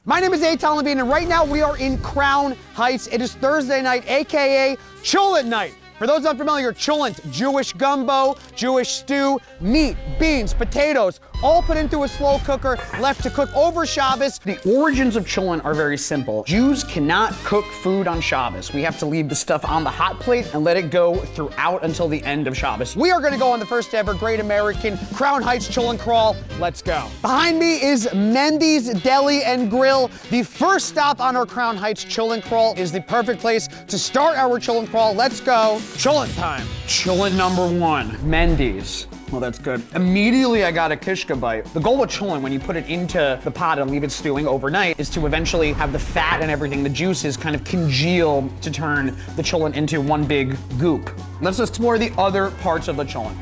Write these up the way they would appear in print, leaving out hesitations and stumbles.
My name is Eitan Levine, and right now we are in Crown Heights. It is Thursday night, AKA Cholent night. For those unfamiliar, Cholent, Jewish gumbo, Jewish stew, meat, beans, potatoes, all put into a slow cooker, left to cook over Shabbos. The origins of Cholent are very simple. Jews cannot cook food on Shabbos. We have to leave the stuff on the hot plate and let it go throughout until the end of Shabbos. We are gonna go on the first ever Great American Crown Heights Cholent Crawl. Let's go. Behind me is Mendy's Deli and Grill. The first stop on our Crown Heights Cholent Crawl is the perfect place to start our Cholent Crawl. Let's go. Cholent time. Cholent number one, Mendy's. Well, that's good. Immediately I got a kishka bite. The goal with Cholent, when you put it into the pot and leave it stewing overnight, is to eventually have the fat and everything, the juices kind of congeal to turn the Cholent into one big goop. Let's explore the other parts of the Cholent.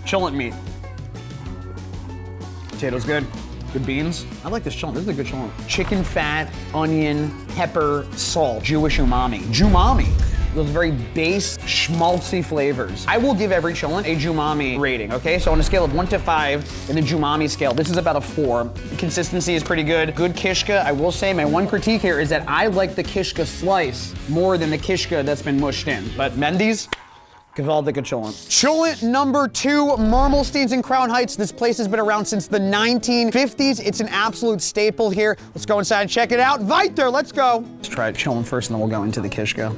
Cholent meat. Potatoes good. Good beans. I like this Cholent. This is a good Cholent. Chicken fat, onion, pepper, salt. Jewish umami. Jewmami. Those very base, schmaltzy flavors. I will give every Cholent a Jewmami rating, okay? So on a scale of 1 to 5 in the Jewmami scale, this is about a 4. Consistency is pretty good. Good kishka. I will say my one critique here is that I like the kishka slice more than the kishka that's been mushed in. But Mendy's, Gewaltige Cholent. Cholent number 2, Mermelstein's in Crown Heights. This place has been around since the 1950s. It's an absolute staple here. Let's go inside and check it out. Weiter, let's go. Let's try Cholent first and then we'll go into the kishka.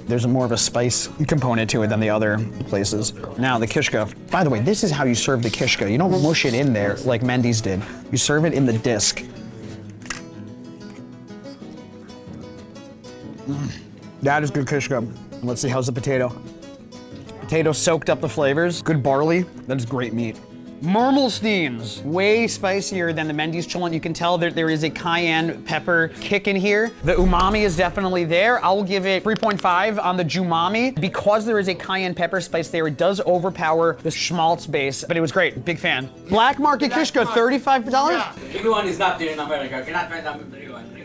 There's more of a spice component to it than the other places. Now the kishka. By the way, this is how you serve the kishka. You don't mush it in there like Mendy's did. You serve it in the disc. That is good kishka. Let's see, how's the potato? Potato soaked up the flavors. Good barley. That is great meat. Mermelstein's, way spicier than the Mendy's Cholent. You can tell that there is a cayenne pepper kick in here. The umami is definitely there. I'll give it 3.5 on the Jewmami. Because there is a cayenne pepper spice there, it does overpower the schmaltz base, but it was great, big fan. Black market kishka, $35? Yeah. Everyone is not there in America. You cannot find everyone.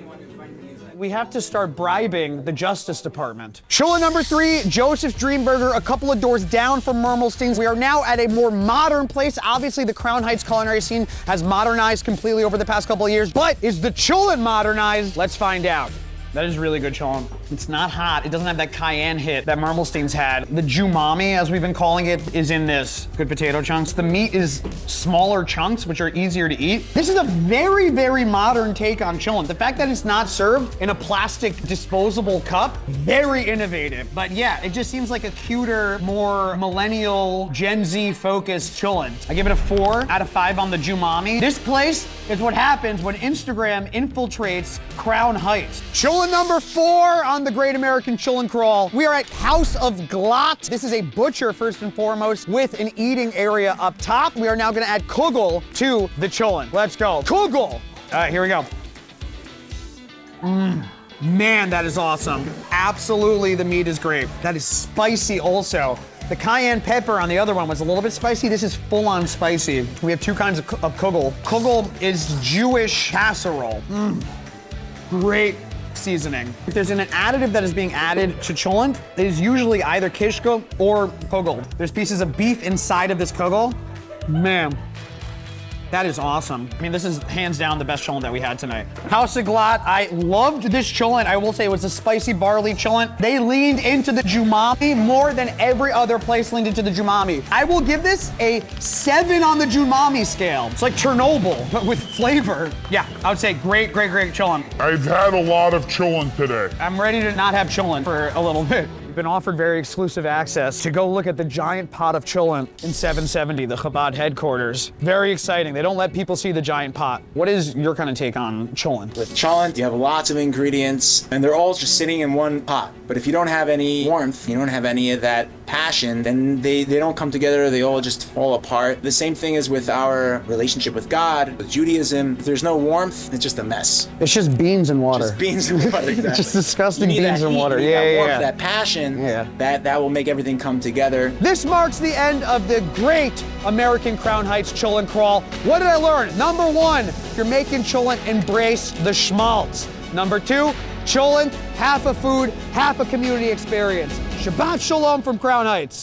We have to start bribing the Justice Department. Cholent number 3, Joseph's Dream Burger, a couple of doors down from Mermelstein's. We are now at a more modern place. Obviously, the Crown Heights culinary scene has modernized completely over the past couple of years, but is the Cholent modernized? Let's find out. That is really good Cholent. It's not hot. It doesn't have that cayenne hit that Mermelstein's had. The Jewmami, as we've been calling it, is in this. Good potato chunks. The meat is smaller chunks, which are easier to eat. This is a very, very modern take on Cholent. The fact that it's not served in a plastic disposable cup, very innovative. But yeah, it just seems like a cuter, more millennial, Gen Z focused Cholent. I give it a 4 out of 5 on the Jewmami. This place is what happens when Instagram infiltrates Crown Heights. Cholent number 4 on the Great American Cholent Crawl. We are at House of Glatt. This is a butcher first and foremost with an eating area up top. We are now gonna add kugel to the Cholent. Let's go. Kugel! All right, here we go. Man, that is awesome. Absolutely, the meat is great. That is spicy also. The cayenne pepper on the other one was a little bit spicy. This is full-on spicy. We have 2 kinds of kugel. Kugel is Jewish casserole. Great seasoning. If there's an additive that is being added to Cholent, it is usually either kishka or kugel. There's pieces of beef inside of this kugel. Man, that is awesome. I mean, this is hands down the best Cholent that we had tonight. House of Glatt, I loved this Cholent. I will say it was a spicy barley Cholent. They leaned into the Jewmami more than every other place leaned into the Jewmami. I will give this a 7 on the Jewmami scale. It's like Chernobyl, but with flavor. Yeah, I would say great, great, great Cholent. I've had a lot of Cholent today. I'm ready to not have Cholent for a little bit. Been offered very exclusive access to go look at the giant pot of Cholent in 770, the Chabad headquarters. Very exciting. They don't let people see the giant pot. What is your kind of take on Cholent? With Cholent, you have lots of ingredients, and they're all just sitting in one pot. But if you don't have any warmth, you don't have any of that passion, then they don't come together, they all just fall apart. The same thing is with our relationship with God, with Judaism. If there's no warmth, it's just a mess. It's just beans and water. Just beans and water, exactly. Just disgusting beans and water. That warmth, that passion, that will make everything come together. This marks the end of the Great American Crown Heights Cholent Crawl. What did I learn? Number 1, if you're making Cholent, embrace the schmaltz. Number 2, Cholent, half a food, half a community experience. Shabbat Shalom from Crown Heights.